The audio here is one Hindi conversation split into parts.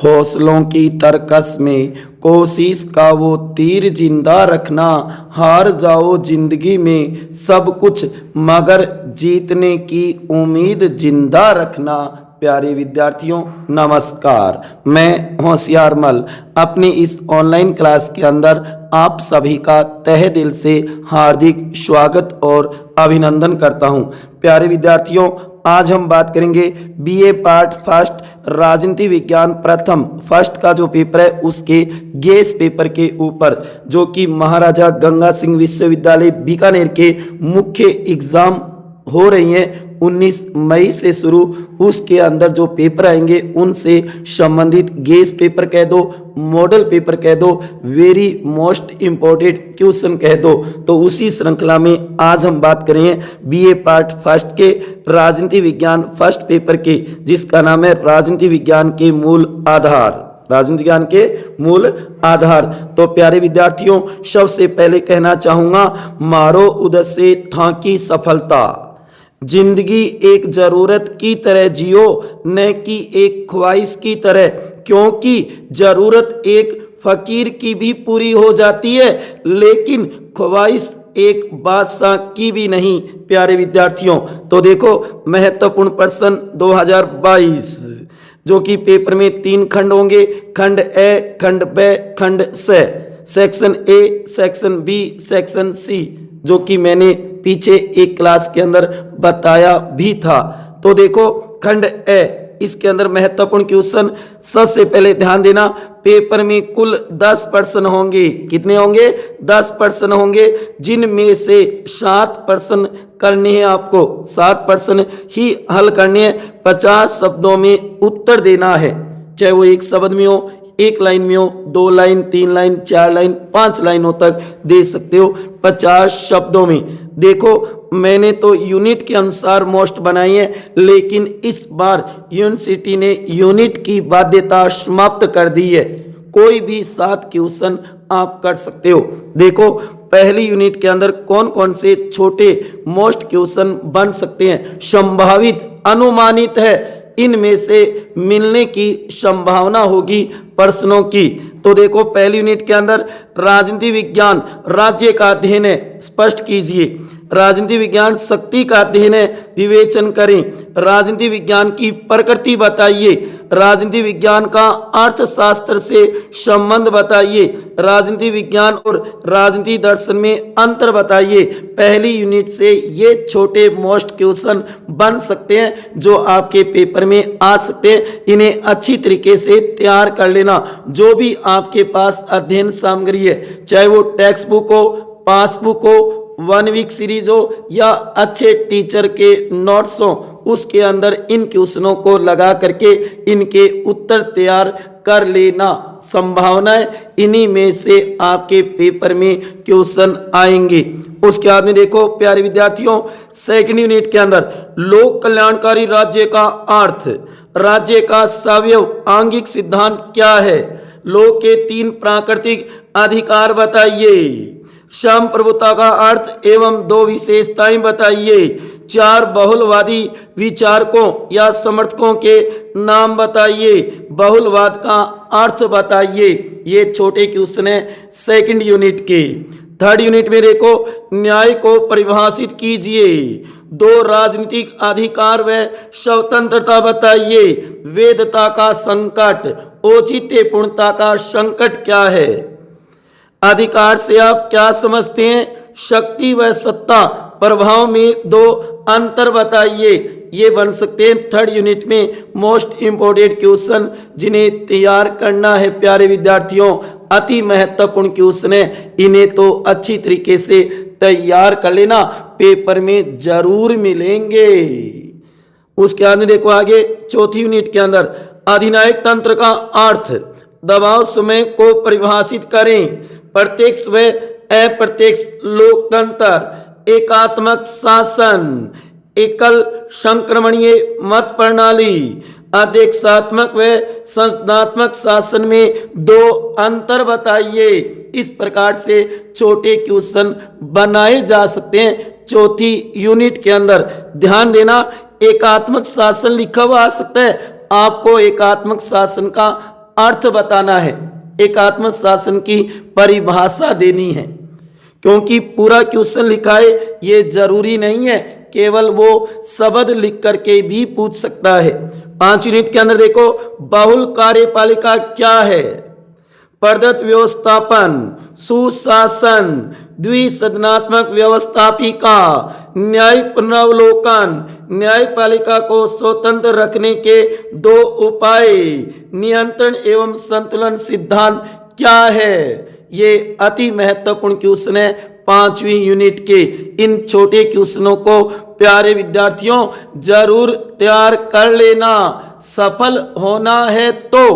हौसलों की तरकस में कोशिश का वो तीर जिंदा रखना। हार जाओ जिंदगी में सब कुछ मगर जीतने की उम्मीद जिंदा रखना। प्यारे विद्यार्थियों नमस्कार, मैं होशियार मल अपनी इस ऑनलाइन क्लास के अंदर आप सभी का तहे दिल से हार्दिक स्वागत और अभिनंदन करता हूं। प्यारे विद्यार्थियों, आज हम बात करेंगे बीए पार्ट फर्स्ट राजनीति विज्ञान प्रथम फर्स्ट का जो पेपर है उसके गेस पेपर के ऊपर, जो कि महाराजा गंगा सिंह विश्वविद्यालय बीकानेर के मुख्य एग्जाम हो रही हैं 19 मई से शुरू। उसके अंदर जो पेपर आएंगे उनसे संबंधित गेस पेपर कह दो, मॉडल पेपर कह दो, वेरी मोस्ट इंपॉर्टेंट क्वेश्चन कह दो। तो उसी श्रृंखला में आज हम बात करेंगे बीए पार्ट फर्स्ट के राजनीति विज्ञान फर्स्ट पेपर के, जिसका नाम है राजनीति विज्ञान के मूल आधार। राजनीति विज्ञान के मूल आधार। तो प्यारे विद्यार्थियों, सबसे पहले कहना चाहूंगा, मारो उद्देश्य था की सफलता। जिंदगी एक जरूरत की तरह जियो, न कि एक ख्वाहिश की तरह, क्योंकि जरूरत एक फकीर की भी पूरी हो जाती है लेकिन ख्वाहिश एक बादशाह की भी नहीं। प्यारे विद्यार्थियों, तो देखो महत्वपूर्ण प्रश्न 2022, जो कि पेपर में 3 खंड होंगे, खंड ए, खंड ब, खंड स, section A, section B, section C, जो कि मैंने पीछे एक क्लास के अंदर बताया भी था। तो देखो खंड ए, इसके अंदर महत्वपूर्ण क्वेश्चन। सबसे पहले ध्यान देना, पेपर में कुल 10 प्रश्न होंगे। कितने होंगे? 10 प्रश्न होंगे, जिनमें से 7 प्रश्न करने हैं आपको। 7 प्रश्न ही हल करने हैं। 50 शब्दों में उत्तर देना है, चाहे वो एक शब्द में हो, 1 लाइन में हो, 2 लाइन, 3 लाइन, 4 लाइन, 5 लाइनों तक दे सकते हो 50 शब्दों में। देखो मैंने तो यूनिट के अनुसार मोस्ट बनाई है, लेकिन इस बार यूनिवर्सिटी ने यूनिट की बाध्यता समाप्त कर दी है। कोई भी 7 क्वेश्चन आप कर सकते हो। देखो पहली यूनिट के अंदर कौन कौन से छोटे मोस्ट क्वेश्चन बन सकते हैं, संभावित अनुमानित है, इनमें से मिलने की संभावना होगी प्रश्नों की। तो देखो पहली यूनिट के अंदर राजनीति विज्ञान राज्य का अध्ययन है, स्पष्ट कीजिए। राजनीति विज्ञान शक्ति का अध्ययन है, विवेचन करें। राजनीति विज्ञान की प्रकृति बताइए। राजनीति विज्ञान का अर्थशास्त्र से संबंध बताइए। राजनीति विज्ञान और राजनीति दर्शन में अंतर बताइए। पहली यूनिट से ये छोटे मोस्ट क्वेश्चन बन सकते हैं जो आपके पेपर में आ सकते हैं। इन्हें अच्छी तरीके से तैयार कर लेना। जो भी आपके पास अध्ययन सामग्री है, चाहे वो टेक्स्ट बुक हो, पासबुक हो, 1 वीक सीरीज हो या अच्छे टीचर के नोट्स हो, उसके अंदर इन क्वेश्चनों को लगा करके इनके उत्तर तैयार कर लेना। संभावना है इन्हीं में से आपके पेपर में क्वेश्चन आएंगे। उसके बाद में देखो प्यारे विद्यार्थियों, सेकंड यूनिट के अंदर लोक कल्याणकारी राज्य का अर्थ, राज्य का सवयव आंगिक सिद्धांत क्या है, लोक के 3 प्राकृतिक अधिकार बताइए, संप्रभुता का अर्थ एवं 2 विशेषताएं बताइए, 4 बहुलवादी विचारकों या समर्थकों के नाम बताइए, बहुलवाद का अर्थ बताइए। ये छोटे क्वेश्चन है सेकंड यूनिट के। थर्ड यूनिट में देखो, न्याय को परिभाषित कीजिए, 2 राजनीतिक अधिकार व स्वतंत्रता बताइए, वेदता का संकट, औचित्यपूर्णता का संकट क्या है, अधिकार से आप क्या समझते हैं, शक्ति व सत्ता प्रभाव में 2 अंतर बताइए। ये बन सकते हैं थर्ड यूनिट में मोस्ट इंपोर्टेंट क्वेश्चन, जिन्हें तैयार करना है प्यारे विद्यार्थियों। अति महत्वपूर्ण क्वेश्चन है, इन्हें तो अच्छी तरीके से तैयार कर लेना, पेपर में जरूर मिलेंगे। उसके बाद में देखो आगे चौथी यूनिट के अंदर अधिनायक तंत्र का अर्थ, दबाव समय को परिभाषित करें, प्रत्यक्ष व अप्रत्यक्ष लोकतंत्र, एकात्मक शासन, एकल संक्रमणीय मत प्रणाली, अध्यक्षात्मक व संसदात्मक शासन में 2 अंतर बताइए। इस प्रकार से छोटे क्वेश्चन बनाए जा सकते हैं चौथी यूनिट के अंदर। ध्यान देना, एकात्मक शासन लिखा हुआ आ सकता है, आपको एकात्मक शासन का अर्थ बताना है, एक आत्मशासन की परिभाषा देनी है। क्योंकि पूरा क्वेश्चन लिखा है ये जरूरी नहीं है, केवल वो शब्द लिख करके भी पूछ सकता है। 5 यूनिट के अंदर देखो, बहुल कार्यपालिका क्या है? प्रदत्त व्यवस्थापन, सुशासन, द्विसदनात्मक व्यवस्थापिका, न्याय पुनरावलोकन, न्यायपालिका को स्वतंत्र रखने के 2 उपाय, नियंत्रण एवं संतुलन सिद्धांत क्या है? ये अति महत्वपूर्ण क्वेश्चन है 5वीं यूनिट के। इन छोटे क्वेश्चनों को प्यारे विद्यार्थियों जरूर तैयार कर लेना। सफल होना है तो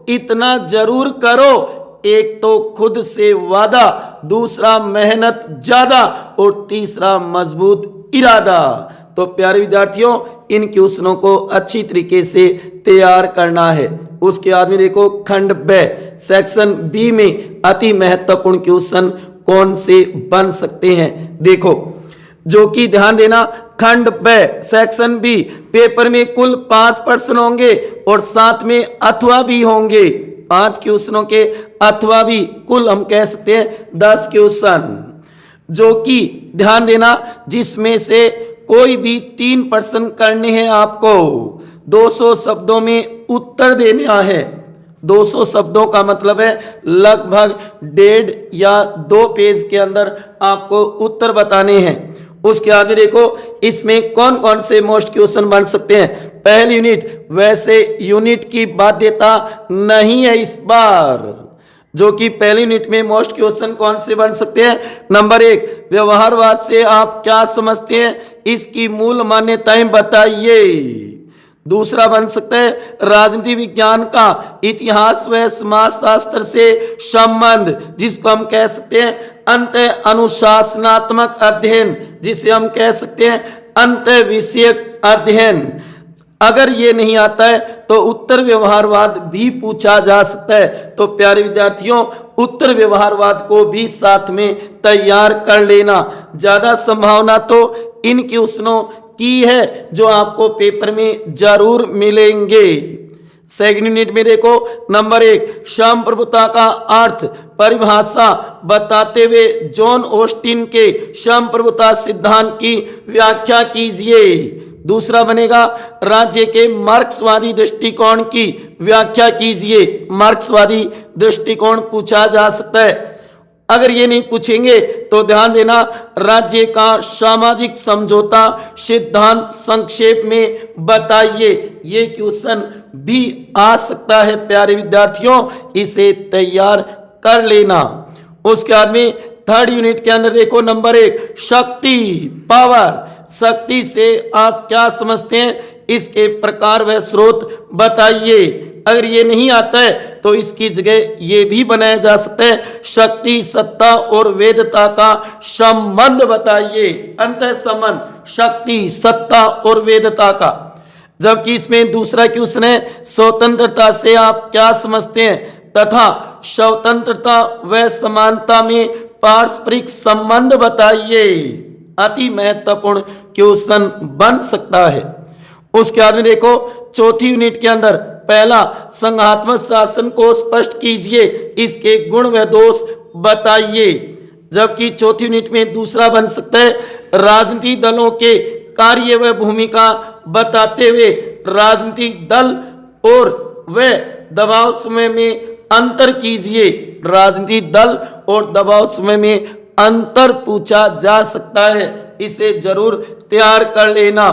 इतना जरूर करो, एक तो खुद से वादा, दूसरा मेहनत ज्यादा और तीसरा मजबूत इरादा। तो प्यारे विद्यार्थियों इन क्वेश्चनों को अच्छी तरीके से तैयार करना है। उसके बाद में देखो खंड ब सेक्शन बी में अति महत्वपूर्ण क्वेश्चन कौन से बन सकते हैं, देखो जो कि ध्यान देना। खंड ब सेक्शन बी पेपर में कुल 5 प्रश्न होंगे और साथ में अथवा भी होंगे। 5 क्वेश्चनों के अथवा भी कुल हम कह सकते हैं 10 क्वेश्चन, जो कि ध्यान देना जिसमें से कोई भी 3 प्रश्न करने हैं आपको। 200 शब्दों में उत्तर देना है। 200 शब्दों का मतलब है लगभग 1.5 या 2 पेज के अंदर आपको उत्तर बताने हैं। उसके आगे देखो इसमें कौन कौन से मोस्ट क्वेश्चन बन सकते हैं। पहली यूनिट, वैसे यूनिट की बाध्यता नहीं है इस बार, जो कि पहली यूनिट में मोस्ट क्वेश्चन कौन से बन सकते हैं। नंबर 1, व्यवहारवाद से आप क्या समझते हैं, इसकी मूल मान्यताएं बताइए। दूसरा बन सकता है राजनीति विज्ञान का इतिहास व समाजशास्त्र से संबंध, जिसको हम कह सकते हैं अंत अनुशासनात्मक अध्ययन, जिसे हम कह सकते हैं अंत विषयक अध्ययन। अगर ये नहीं आता है तो उत्तर व्यवहारवाद भी पूछा जा सकता है। तो प्यारे विद्यार्थियों उत्तर व्यवहारवाद को भी साथ में तैयार कर लेना। ज्यादा संभावना तो इन क्वेश्चनों की है जो आपको पेपर में जरूर मिलेंगे। सेकंड यूनिट में देखो नंबर 1, संप्रभुता का अर्थ परिभाषा बताते हुए जॉन ऑस्टिन के संप्रभुता सिद्धांत की व्याख्या कीजिए। दूसरा बनेगा राज्य के मार्क्सवादी दृष्टिकोण की व्याख्या कीजिए। मार्क्सवादी दृष्टिकोण पूछा जा सकता है। अगर ये नहीं पूछेंगे तो ध्यान देना राज्य का सामाजिक समझौता सिद्धांत संक्षेप में बताइए। ये क्वेश्चन भी आ सकता है प्यारे विद्यार्थियों, इसे तैयार कर लेना। उसके बाद में थर्ड यूनिट के अंदर देखो नंबर 1, शक्ति पावर। शक्ति से आप क्या समझते हैं, इसके प्रकार व स्रोत बताइए। अगर ये नहीं आता है तो इसकी जगह ये भी बनाया जा सकता है शक्ति सत्ता और वेदता का संबंध बताइए। अंतः संबंध शक्ति सत्ता और वेदता का। जबकि इसमें दूसरा क्वेश्चन है स्वतंत्रता से आप क्या समझते हैं तथा स्वतंत्रता व समानता में पारस्परिक संबंध बताइए। अति महत्वपूर्ण क्वेश्चन बन सकता है। उसके बाद में देखो चौथी यूनिट के अंदर पहला, संघात्मक शासन को स्पष्ट कीजिए, इसके गुण व दोष बताइए। जबकि चौथी यूनिट में दूसरा बन सकता है राजनीतिक दलों के कार्य व भूमिका बताते हुए राजनीतिक दल और व दबाव समय में अंतर कीजिए। राजनीतिक दल और दबाव समय में अंतर पूछा जा सकता है, इसे जरूर तैयार कर लेना।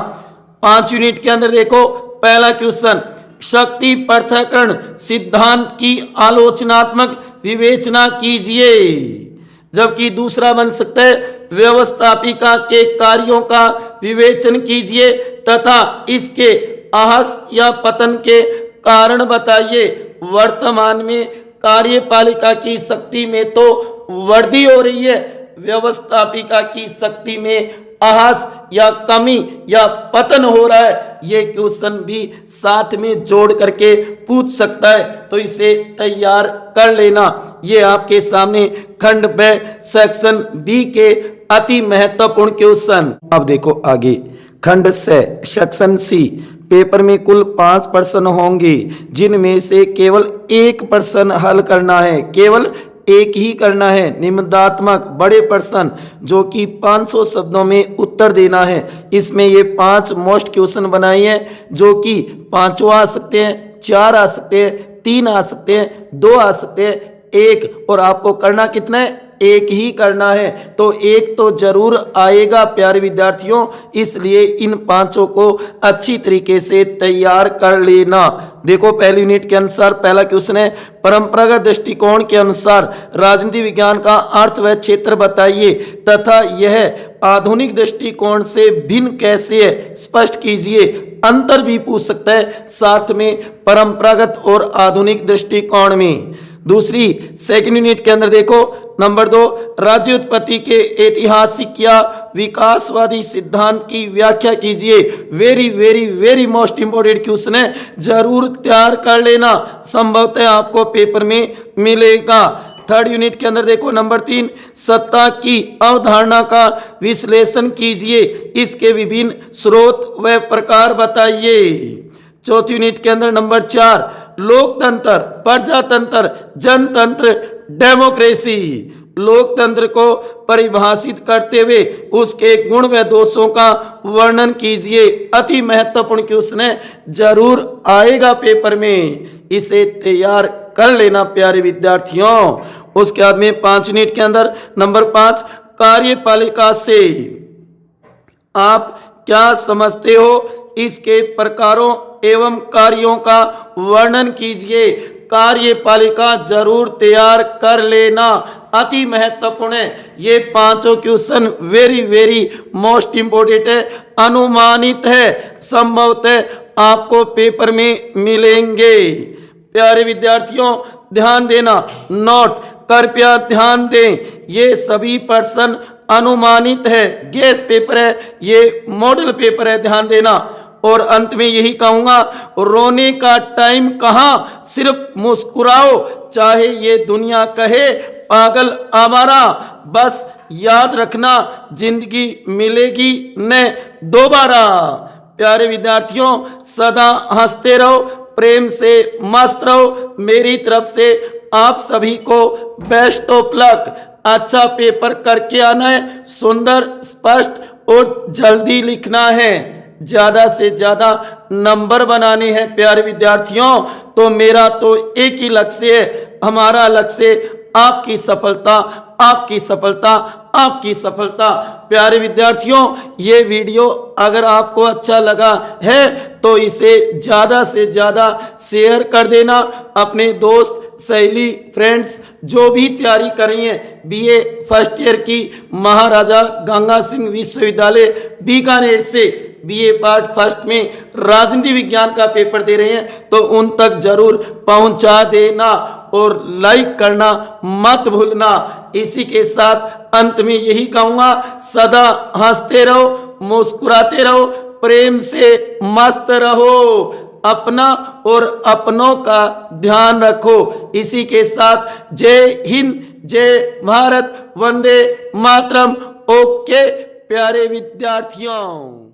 5 यूनिट के अंदर देखो पहला क्वेश्चन, शक्ति पृथक्करण सिद्धांत की आलोचनात्मक विवेचना कीजिए। जबकि दूसरा बन सकता है व्यवस्थापिका के कार्यों का विवेचन कीजिए तथा इसके आहस या पतन के कारण बताइए। वर्तमान में कार्यपालिका की शक्ति में तो वृद्धि हो रही है, व्यवस्थापिका की शक्ति में आहस या कमी या पतन हो रहा है। ये क्वेश्चन भी साथ में जोड़ करके पूछ सकता है, तो इसे तैयार कर लेना। ये आपके सामने खंड ब सेक्शन बी के अति महत्वपूर्ण क्वेश्चन। अब देखो आगे खंड से सेक्शन सी पेपर में कुल 5 प्रश्न होंगे, जिनमें से केवल 1 प्रश्न हल करना है, केवल एक ही करना है। निबंधात्मक बड़े प्रश्न जो कि 500 शब्दों में उत्तर देना है। इसमें ये 5 मोस्ट क्वेश्चन बनाई है, जो कि 5 आ सकते हैं, 4 आ सकते हैं, 3 आ सकते हैं, 2 आ सकते हैं, 1, और आपको करना कितना है, एक ही करना है। तो एक तो जरूर आएगा प्यारे विद्यार्थियों, इसलिए इन 5 को अच्छी तरीके से तैयार कर लेना। देखो पहली यूनिट के अनुसार पहला क्वेश्चन है, परंपरागत दृष्टिकोण के अनुसार राजनीति विज्ञान का अर्थ व क्षेत्र बताइए तथा यह आधुनिक दृष्टिकोण से भिन्न कैसे है, स्पष्ट कीजिए। अंतर भी पूछ सकता है साथ में परंपरागत और आधुनिक दृष्टिकोण में। दूसरी सेकंड यूनिट के अंदर देखो नंबर 2, राज्य उत्पत्ति के ऐतिहासिक या विकासवादी सिद्धांत की व्याख्या कीजिए। Very very very most important question है, जरूर तैयार कर लेना, संभवतः आपको पेपर में मिलेगा। थर्ड यूनिट के अंदर देखो नंबर 3, सत्ता की अवधारणा का विश्लेषण कीजिए, इसके विभिन्न स्रोत व प्रकार बताइए। चौथी यूनिट के अंदर नंबर 4, लोकतंत्र, प्रजातंत्र, जनतंत्र, डेमोक्रेसी। लोकतंत्र को परिभाषित करते हुए उसके गुण व दोषों का वर्णन कीजिए। अति महत्वपूर्ण क्वेश्चन है, जरूर आएगा पेपर में, इसे तैयार कर लेना प्यारे विद्यार्थियों। उसके बाद में 5 यूनिट के अंदर नंबर 5, कार्यपालिका से आप क्या समझते हो, इसके प्रकारों एवं कार्यों का वर्णन कीजिए। कार्यपालिका जरूर तैयार कर लेना, अति महत्वपूर्ण है। ये 5 question very very most important है, अनुमानित है, संभवतः आपको पेपर में मिलेंगे। प्यारे विद्यार्थियों ध्यान देना, नोट कृपया ध्यान दें, ये सभी प्रश्न अनुमानित है, गेस पेपर है, ये मॉडल पेपर है, ध्यान देना। और अंत में यही कहूंगा, रोने का टाइम कहाँ, सिर्फ मुस्कुराओ, चाहे ये दुनिया कहे पागल आवारा, बस याद रखना जिंदगी मिलेगी न दोबारा। प्यारे विद्यार्थियों सदा हंसते रहो, प्रेम से मस्त रहो। मेरी तरफ से आप सभी को बेस्ट ऑफ लक, अच्छा पेपर करके आना है, सुंदर स्पष्ट और जल्दी लिखना है, ज्यादा से ज्यादा नंबर बनाने हैं प्यारे विद्यार्थियों। तो मेरा तो एक ही लक्ष्य है, हमारा लक्ष्य आपकी सफलता, आपकी सफलता, आपकी सफलता। प्यारे विद्यार्थियों ये वीडियो अगर आपको अच्छा लगा है तो इसे ज़्यादा से ज़्यादा शेयर कर देना। अपने दोस्त सहेली फ्रेंड्स जो भी तैयारी कर रही हैं बीए फर्स्ट ईयर की महाराजा गंगा सिंह विश्वविद्यालय बीकानेर से बीए पार्ट फर्स्ट में राजनीति विज्ञान का पेपर दे रहे हैं तो उन तक जरूर पहुंचा देना और लाइक करना मत भूलना। इसी के साथ अंत में यही कहूँगा, सदा हंसते रहो, मुस्कुराते रहो, प्रेम से मस्त रहो, अपना और अपनों का ध्यान रखो। इसी के साथ जय हिंद, जय भारत, वंदे मातरम। ओके प्यारे विद्यार्थियों।